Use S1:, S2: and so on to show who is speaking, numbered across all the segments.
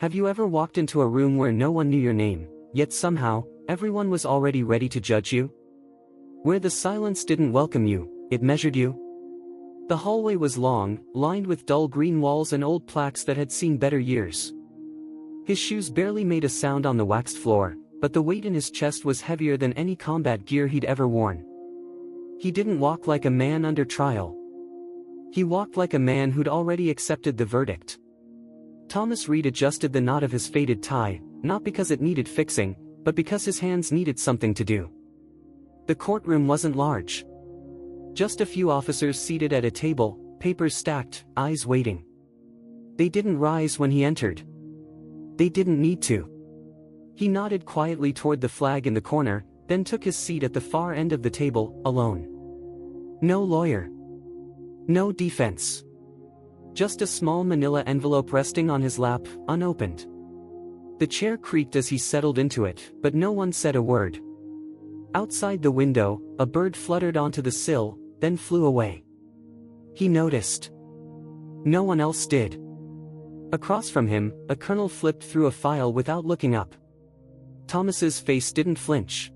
S1: Have you ever walked into a room where no one knew your name, yet somehow, everyone was already ready to judge you? Where the silence didn't welcome you, it measured you? The hallway was long, lined with dull green walls and old plaques that had seen better years. His shoes barely made a sound on the waxed floor, but the weight in his chest was heavier than any combat gear he'd ever worn. He didn't walk like a man under trial. He walked like a man who'd already accepted the verdict. Thomas Reed adjusted the knot of his faded tie, not because it needed fixing, but because his hands needed something to do. The courtroom wasn't large. Just a few officers seated at a table, papers stacked, eyes waiting. They didn't rise when he entered. They didn't need to. He nodded quietly toward the flag in the corner, then took his seat at the far end of the table, alone. No lawyer. No defense. Just a small manila envelope resting on his lap, unopened. The chair creaked as he settled into it, but no one said a word. Outside the window, a bird fluttered onto the sill, then flew away. He noticed. No one else did. Across from him, a colonel flipped through a file without looking up. Thomas's face didn't flinch.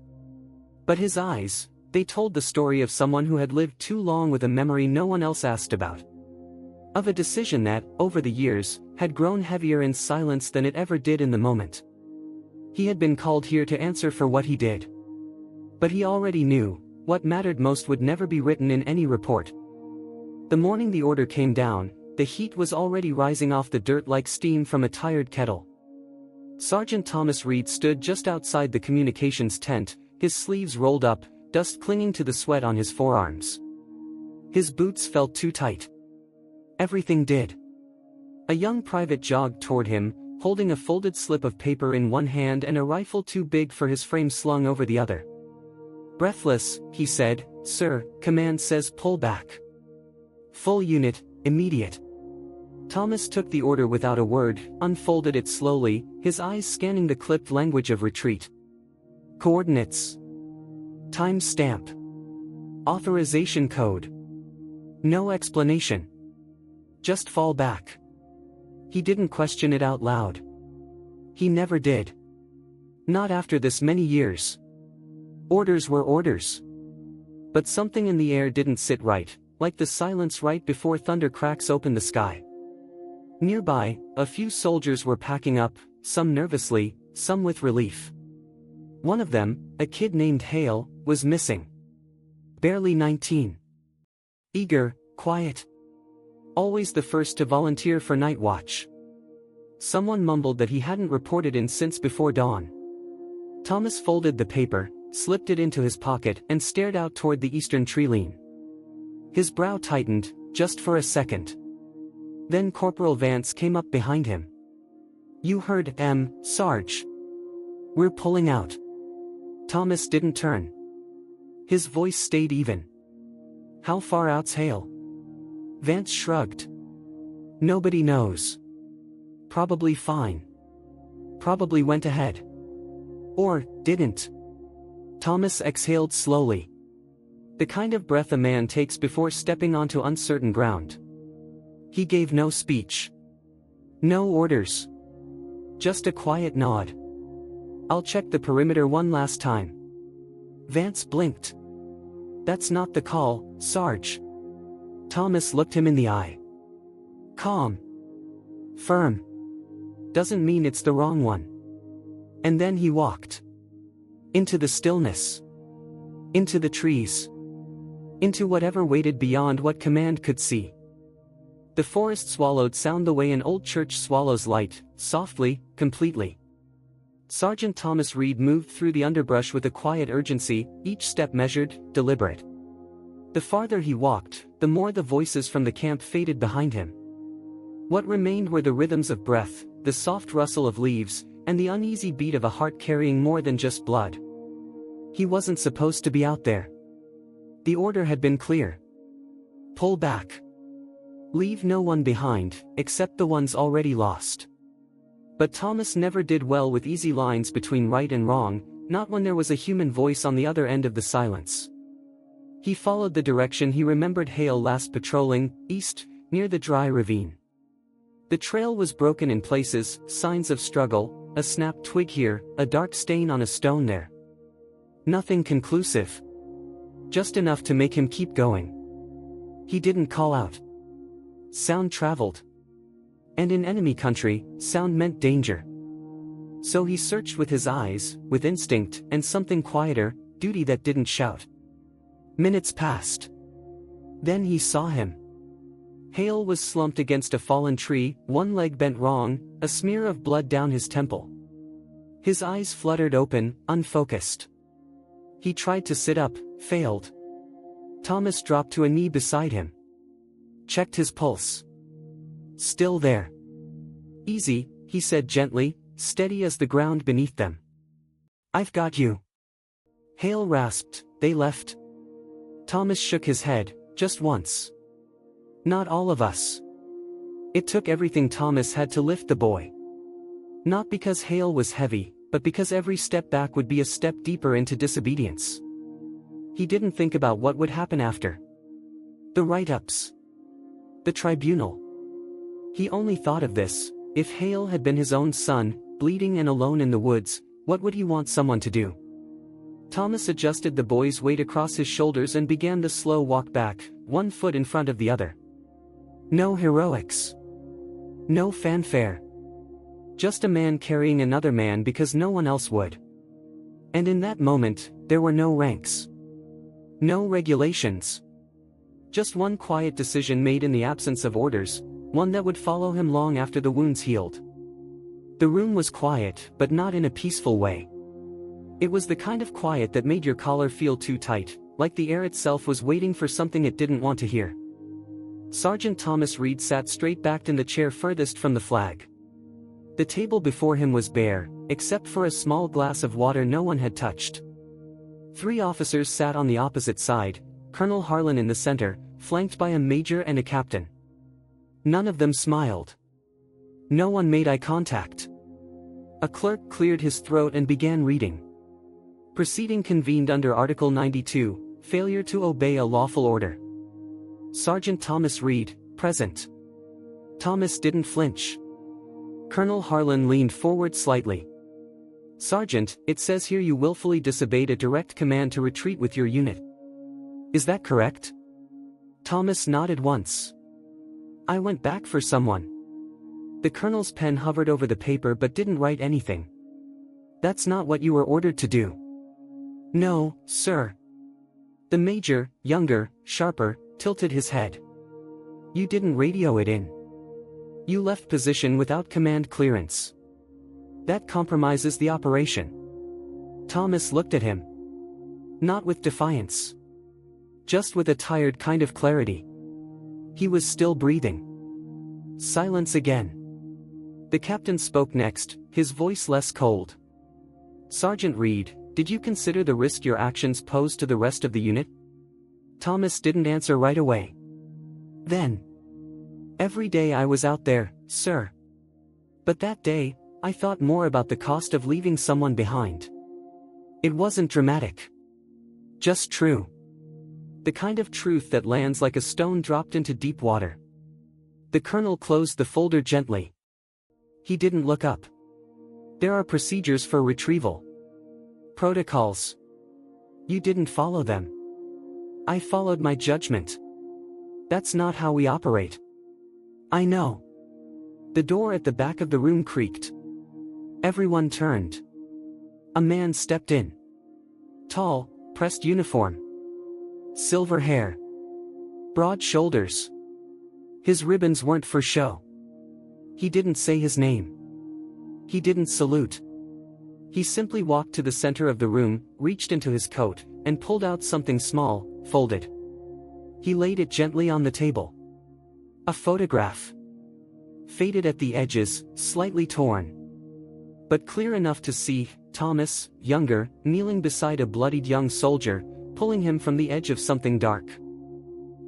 S1: But his eyes, they told the story of someone who had lived too long with a memory no one else asked about. Of a decision that, over the years, had grown heavier in silence than it ever did in the moment. He had been called here to answer for what he did. But he already knew, what mattered most would never be written in any report. The morning the order came down, the heat was already rising off the dirt like steam from a tired kettle. Sergeant Thomas Reed stood just outside the communications tent, his sleeves rolled up, dust clinging to the sweat on his forearms. His boots felt too tight. Everything did. A young private jogged toward him, holding a folded slip of paper in one hand and a rifle too big for his frame slung over the other. Breathless, he said, "Sir, command says pull back. Full unit, immediate." Thomas took the order without a word, unfolded it slowly, his eyes scanning the clipped language of retreat. Coordinates. Time stamp. Authorization code. No explanation. Just fall back. He didn't question it out loud. He never did. Not after this many years. Orders were orders. But something in the air didn't sit right, like the silence right before thunder cracks open the sky. Nearby, a few soldiers were packing up, some nervously, some with relief. One of them, a kid named Hale, was missing. Barely 19. Eager, quiet. Always the first to volunteer for night watch. Someone mumbled that he hadn't reported in since before dawn. Thomas folded the paper, slipped it into his pocket and stared out toward the eastern tree line. His brow tightened, just for a second. Then Corporal Vance came up behind him. "You heard, Sarge. We're pulling out." Thomas didn't turn. His voice stayed even. "How far out's Hale?" Vance shrugged. "Nobody knows. Probably fine. Probably went ahead. Or, didn't." Thomas exhaled slowly. The kind of breath a man takes before stepping onto uncertain ground. He gave no speech. No orders. Just a quiet nod. "I'll check the perimeter one last time." Vance blinked. "That's not the call, Sarge." Thomas looked him in the eye. "Calm. Firm. Doesn't mean it's the wrong one." And then he walked. Into the stillness. Into the trees. Into whatever waited beyond what command could see. The forest swallowed sound the way an old church swallows light, softly, completely. Sergeant Thomas Reed moved through the underbrush with a quiet urgency, each step measured, deliberate. The farther he walked, the more the voices from the camp faded behind him. What remained were the rhythms of breath, the soft rustle of leaves, and the uneasy beat of a heart carrying more than just blood. He wasn't supposed to be out there. The order had been clear. Pull back. Leave no one behind, except the ones already lost. But Thomas never did well with easy lines between right and wrong, not when there was a human voice on the other end of the silence. He followed the direction he remembered Hale last patrolling, east, near the dry ravine. The trail was broken in places, signs of struggle, a snapped twig here, a dark stain on a stone there. Nothing conclusive. Just enough to make him keep going. He didn't call out. Sound traveled. And in enemy country, sound meant danger. So he searched with his eyes, with instinct, and something quieter, duty that didn't shout. Minutes passed. Then he saw him. Hale was slumped against a fallen tree, one leg bent wrong, a smear of blood down his temple. His eyes fluttered open, unfocused. He tried to sit up, failed. Thomas dropped to a knee beside him. Checked his pulse. Still there. Easy, he said gently, steady as the ground beneath them. I've got you. Hale rasped, they left. Thomas shook his head, just once. Not all of us. It took everything Thomas had to lift the boy. Not because Hale was heavy, but because every step back would be a step deeper into disobedience. He didn't think about what would happen after. The write-ups. The tribunal. He only thought of this: if Hale had been his own son, bleeding and alone in the woods, what would he want someone to do? Thomas adjusted the boy's weight across his shoulders and began the slow walk back, one foot in front of the other. No heroics. No fanfare. Just a man carrying another man because no one else would. And in that moment, there were no ranks. No regulations. Just one quiet decision made in the absence of orders, one that would follow him long after the wounds healed. The room was quiet, but not in a peaceful way. It was the kind of quiet that made your collar feel too tight, like the air itself was waiting for something it didn't want to hear. Sergeant Thomas Reed sat straight-backed in the chair furthest from the flag. The table before him was bare, except for a small glass of water no one had touched. 3 officers sat on the opposite side, Colonel Harlan in the center, flanked by a major and a captain. None of them smiled. No one made eye contact. A clerk cleared his throat and began reading. Proceeding convened under Article 92, failure to obey a lawful order. Sergeant Thomas Reed, present. Thomas didn't flinch. Colonel Harlan leaned forward slightly. Sergeant, it says here you willfully disobeyed a direct command to retreat with your unit. Is that correct? Thomas nodded once. I went back for someone. The colonel's pen hovered over the paper but didn't write anything. That's not what you were ordered to do. No, sir. The major, younger, sharper, tilted his head. You didn't radio it in. You left position without command clearance. That compromises the operation. Thomas looked at him. Not with defiance. Just with a tired kind of clarity. He was still breathing. Silence again. The captain spoke next, his voice less cold. Sergeant Reed, did you consider the risk your actions pose to the rest of the unit? Thomas didn't answer right away. Then. Every day I was out there, sir. But that day, I thought more about the cost of leaving someone behind. It wasn't dramatic. Just true. The kind of truth that lands like a stone dropped into deep water. The colonel closed the folder gently. He didn't look up. There are procedures for retrieval. Protocols. You didn't follow them. I followed my judgment. That's not how we operate. I know. The door at the back of the room creaked. Everyone turned. A man stepped in. Tall, pressed uniform. Silver hair. Broad shoulders. His ribbons weren't for show. He didn't say his name. He didn't salute. He simply walked to the center of the room, reached into his coat, and pulled out something small, folded. He laid it gently on the table. A photograph. Faded at the edges, slightly torn. But clear enough to see, Thomas, younger, kneeling beside a bloodied young soldier, pulling him from the edge of something dark.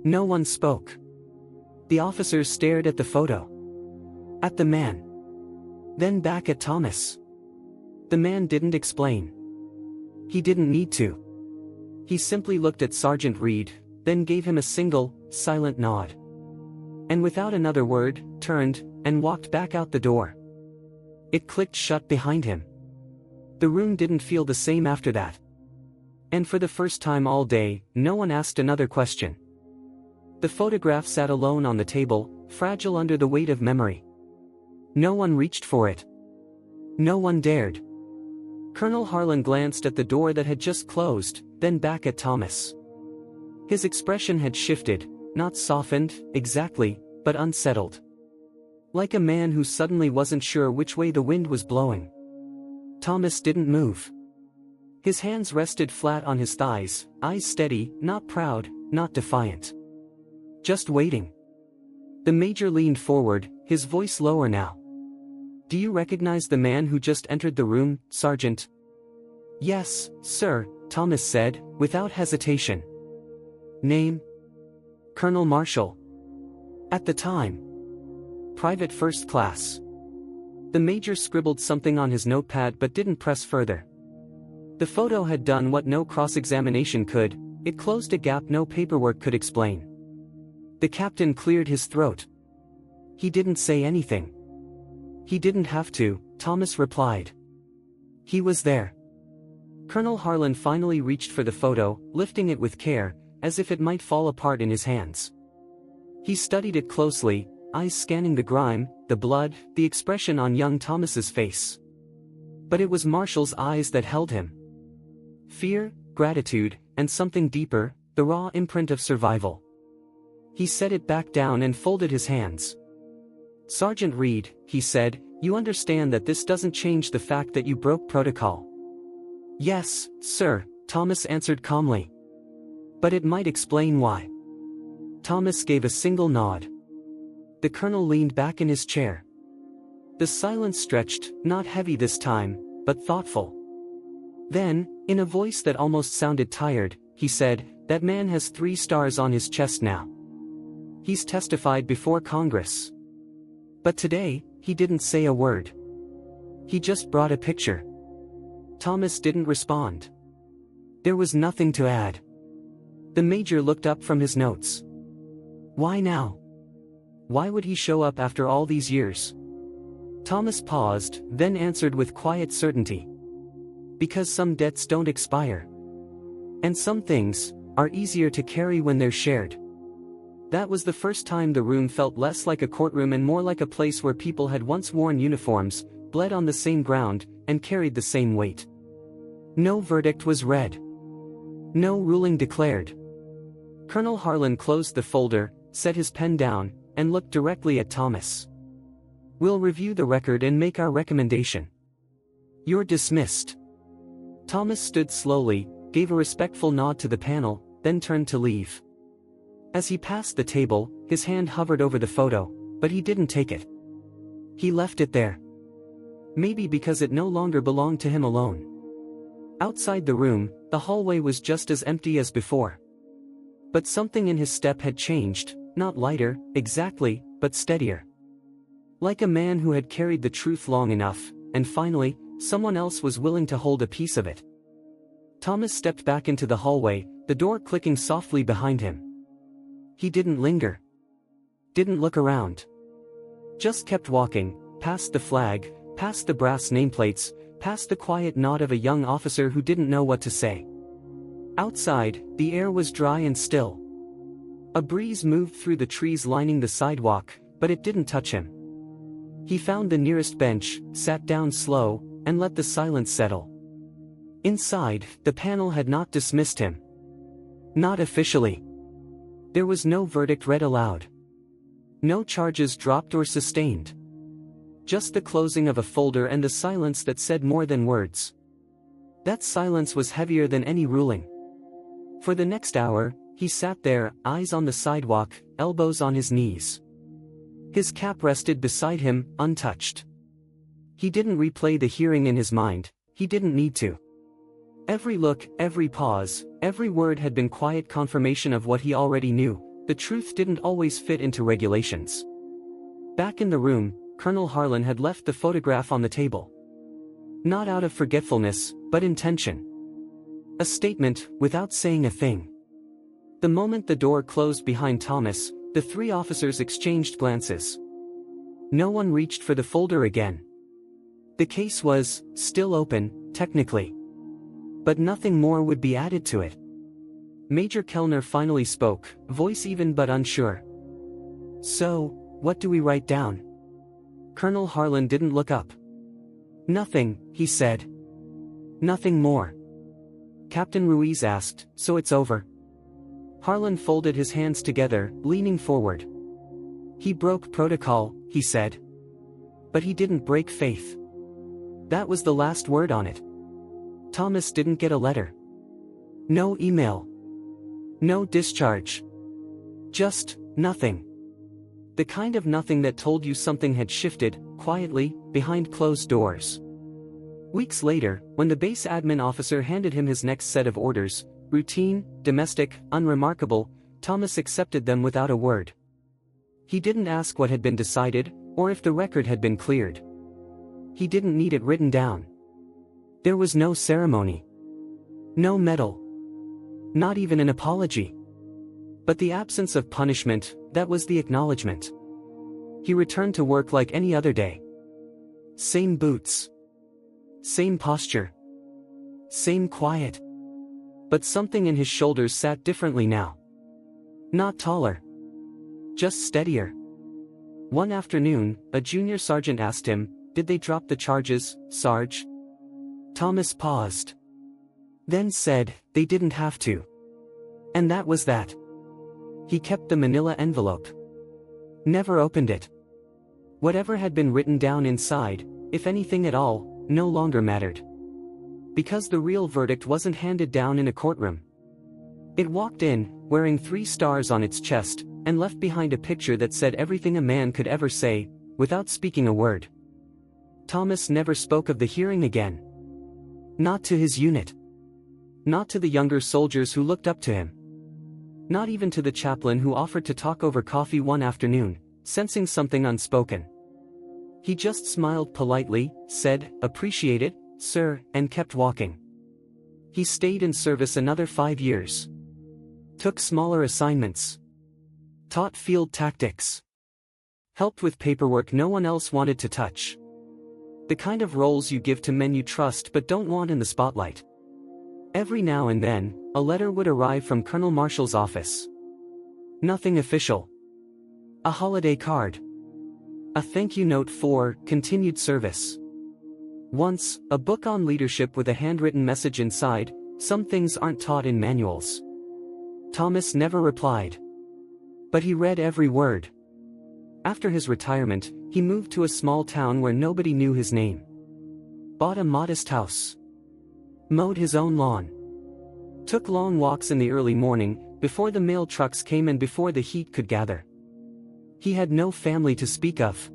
S1: No one spoke. The officers stared at the photo. At the man. Then back at Thomas. The man didn't explain. He didn't need to. He simply looked at Sergeant Reed, then gave him a single, silent nod. And without another word, turned, and walked back out the door. It clicked shut behind him. The room didn't feel the same after that. And for the first time all day, no one asked another question. The photograph sat alone on the table, fragile under the weight of memory. No one reached for it. No one dared. Colonel Harlan glanced at the door that had just closed, then back at Thomas. His expression had shifted, not softened, exactly, but unsettled. Like a man who suddenly wasn't sure which way the wind was blowing. Thomas didn't move. His hands rested flat on his thighs, eyes steady, not proud, not defiant. Just waiting. The major leaned forward, his voice lower now. "Do you recognize the man who just entered the room, Sergeant?" "Yes, sir," Thomas said, without hesitation. "Name?" "Colonel Marshall." "At the time?" "Private First Class." The major scribbled something on his notepad but didn't press further. The photo had done what no cross-examination could, it closed a gap no paperwork could explain. The captain cleared his throat. He didn't say anything. "He didn't have to," Thomas replied. "He was there." Colonel Harlan finally reached for the photo, lifting it with care, as if it might fall apart in his hands. He studied it closely, eyes scanning the grime, the blood, the expression on young Thomas's face. But it was Marshall's eyes that held him. Fear, gratitude, and something deeper, the raw imprint of survival. He set it back down and folded his hands. "Sergeant Reed," he said, "you understand that this doesn't change the fact that you broke protocol." "Yes, sir," Thomas answered calmly. "But it might explain why." Thomas gave a single nod. The colonel leaned back in his chair. The silence stretched, not heavy this time, but thoughtful. Then, in a voice that almost sounded tired, he said, "That man has 3 stars on his chest now. He's testified before Congress. But today, he didn't say a word. He just brought a picture." Thomas didn't respond. There was nothing to add. The major looked up from his notes. Why now? Why would he show up after all these years? Thomas paused, then answered with quiet certainty. Because some debts don't expire. And some things are easier to carry when they're shared. That was the first time the room felt less like a courtroom and more like a place where people had once worn uniforms, bled on the same ground, and carried the same weight. No verdict was read. No ruling declared. Colonel Harlan closed the folder, set his pen down, and looked directly at Thomas. "We'll review the record and make our recommendation. You're dismissed." Thomas stood slowly, gave a respectful nod to the panel, then turned to leave. As he passed the table, his hand hovered over the photo, but he didn't take it. He left it there. Maybe because it no longer belonged to him alone. Outside the room, the hallway was just as empty as before. But something in his step had changed, not lighter, exactly, but steadier. Like a man who had carried the truth long enough, and finally, someone else was willing to hold a piece of it. Thomas stepped back into the hallway, the door clicking softly behind him. He didn't linger. Didn't look around. Just kept walking, past the flag, past the brass nameplates, past the quiet nod of a young officer who didn't know what to say. Outside, the air was dry and still. A breeze moved through the trees lining the sidewalk, but it didn't touch him. He found the nearest bench, sat down slow, and let the silence settle. Inside, the panel had not dismissed him. Not officially. There was no verdict read aloud. No charges dropped or sustained. Just the closing of a folder and the silence that said more than words. That silence was heavier than any ruling. For the next hour, he sat there, eyes on the sidewalk, elbows on his knees. His cap rested beside him, untouched. He didn't replay the hearing in his mind, he didn't need to. Every look, every pause, every word had been quiet confirmation of what he already knew. The truth didn't always fit into regulations. Back in the room, Colonel Harlan had left the photograph on the table. Not out of forgetfulness, but intention. A statement, without saying a thing. The moment the door closed behind Thomas, the 3 officers exchanged glances. No one reached for the folder again. The case was still open, technically. But nothing more would be added to it. Major Kellner finally spoke, voice even but unsure. "So, what do we write down?" Colonel Harlan didn't look up. "Nothing," he said. "Nothing more." Captain Ruiz asked, "So it's over?" Harlan folded his hands together, leaning forward. "He broke protocol," he said. "But he didn't break faith. That was the last word on it. Thomas didn't get a letter. No email. No discharge. Just nothing. The kind of nothing that told you something had shifted, quietly, behind closed doors." Weeks later, when the base admin officer handed him his next set of orders, routine, domestic, unremarkable, Thomas accepted them without a word. He didn't ask what had been decided, or if the record had been cleared. He didn't need it written down. There was no ceremony. No medal. Not even an apology. But the absence of punishment, that was the acknowledgement. He returned to work like any other day. Same boots. Same posture. Same quiet. But something in his shoulders sat differently now. Not taller. Just steadier. One afternoon, a junior sergeant asked him, "Did they drop the charges, Sarge?" Thomas paused. Then said, "They didn't have to." And that was that. He kept the manila envelope. Never opened it. Whatever had been written down inside, if anything at all, no longer mattered. Because the real verdict wasn't handed down in a courtroom. It walked in, wearing 3 stars on its chest, and left behind a picture that said everything a man could ever say, without speaking a word. Thomas never spoke of the hearing again. Not to his unit. Not to the younger soldiers who looked up to him. Not even to the chaplain who offered to talk over coffee one afternoon, sensing something unspoken. He just smiled politely, said, "Appreciate it, sir," and kept walking. He stayed in service another 5 years. Took smaller assignments. Taught field tactics. Helped with paperwork no one else wanted to touch. The kind of roles you give to men you trust but don't want in the spotlight. Every now and then, a letter would arrive from Colonel Marshall's office. Nothing official. A holiday card. A thank you note for continued service. Once, a book on leadership with a handwritten message inside, "Some things aren't taught in manuals." Thomas never replied. But he read every word. After his retirement, he moved to a small town where nobody knew his name. Bought a modest house. Mowed his own lawn. Took long walks in the early morning, before the mail trucks came and before the heat could gather. He had no family to speak of.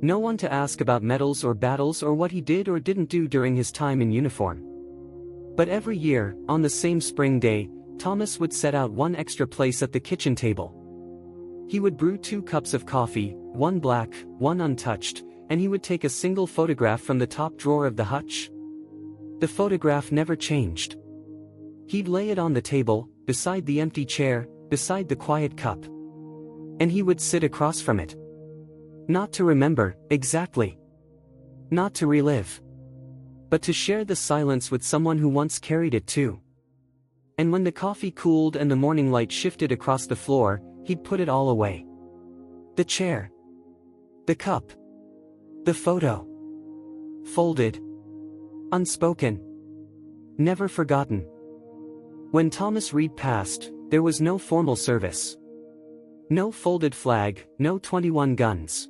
S1: No one to ask about medals or battles or what he did or didn't do during his time in uniform. But every year, on the same spring day, Thomas would set out one extra place at the kitchen table. He would brew 2 cups of coffee, one black, one untouched, and he would take a single photograph from the top drawer of the hutch. The photograph never changed. He'd lay it on the table, beside the empty chair, beside the quiet cup. And he would sit across from it. Not to remember, exactly. Not to relive. But to share the silence with someone who once carried it too. And when the coffee cooled and the morning light shifted across the floor, he'd put it all away. The chair. The cup. The photo. Folded. Unspoken. Never forgotten. When Thomas Reed passed, there was no formal service. No folded flag, no 21 guns.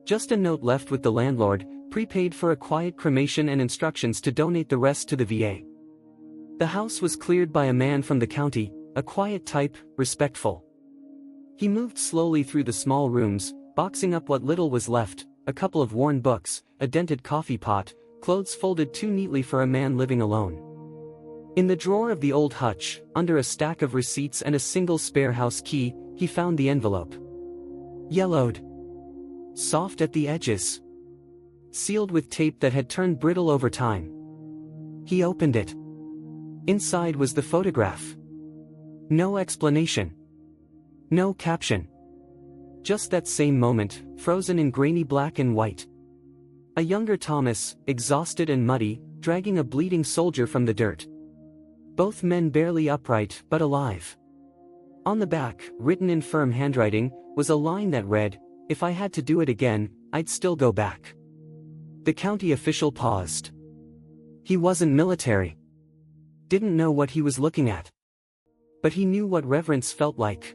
S1: Just a note left with the landlord, prepaid for a quiet cremation and instructions to donate the rest to the VA. The house was cleared by a man from the county, a quiet type, respectful. He moved slowly through the small rooms, boxing up what little was left, a couple of worn books, a dented coffee pot, clothes folded too neatly for a man living alone. In the drawer of the old hutch, under a stack of receipts and a single spare house key, he found the envelope. Yellowed. Soft at the edges. Sealed with tape that had turned brittle over time. He opened it. Inside was the photograph. No explanation. No caption. Just that same moment, frozen in grainy black and white. A younger Thomas, exhausted and muddy, dragging a bleeding soldier from the dirt. Both men barely upright, but alive. On the back, written in firm handwriting, was a line that read, "If I had to do it again, I'd still go back." The county official paused. He wasn't military. Didn't know what he was looking at. But he knew what reverence felt like.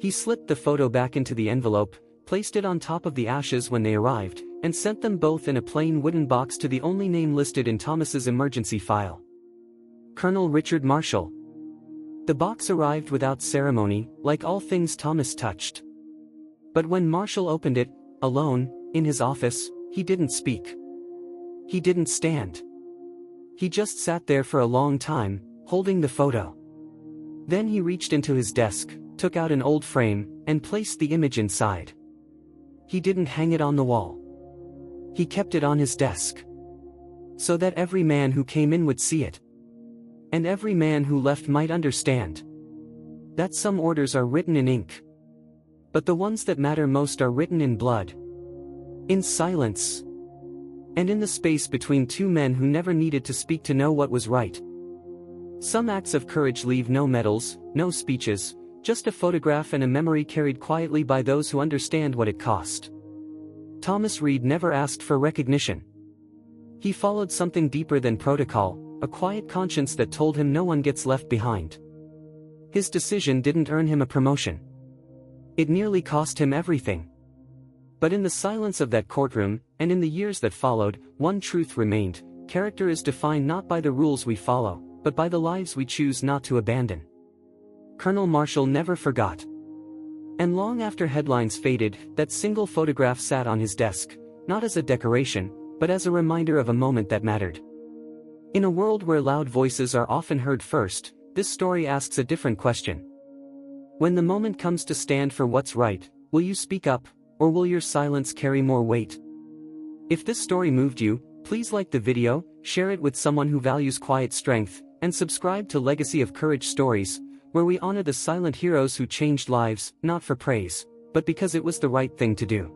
S1: He slipped the photo back into the envelope, placed it on top of the ashes when they arrived, and sent them both in a plain wooden box to the only name listed in Thomas's emergency file. Colonel Richard Marshall. The box arrived without ceremony, like all things Thomas touched. But when Marshall opened it, alone, in his office, he didn't speak. He didn't stand. He just sat there for a long time, holding the photo. Then he reached into his desk, took out an old frame, and placed the image inside. He didn't hang it on the wall. He kept it on his desk. So that every man who came in would see it. And every man who left might understand that some orders are written in ink. But the ones that matter most are written in blood. In silence. And in the space between two men who never needed to speak to know what was right. Some acts of courage leave no medals, no speeches, just a photograph and a memory carried quietly by those who understand what it cost. Thomas Reed never asked for recognition. He followed something deeper than protocol, a quiet conscience that told him no one gets left behind. His decision didn't earn him a promotion. It nearly cost him everything. But in the silence of that courtroom, and in the years that followed, one truth remained: character is defined not by the rules we follow, but by the lives we choose not to abandon. Colonel Marshall never forgot. And long after headlines faded, that single photograph sat on his desk, not as a decoration, but as a reminder of a moment that mattered. In a world where loud voices are often heard first, this story asks a different question. When the moment comes to stand for what's right, will you speak up, or will your silence carry more weight? If this story moved you, please like the video, share it with someone who values quiet strength, and subscribe to Legacy of Courage Stories, where we honor the silent heroes who changed lives, not for praise, but because it was the right thing to do.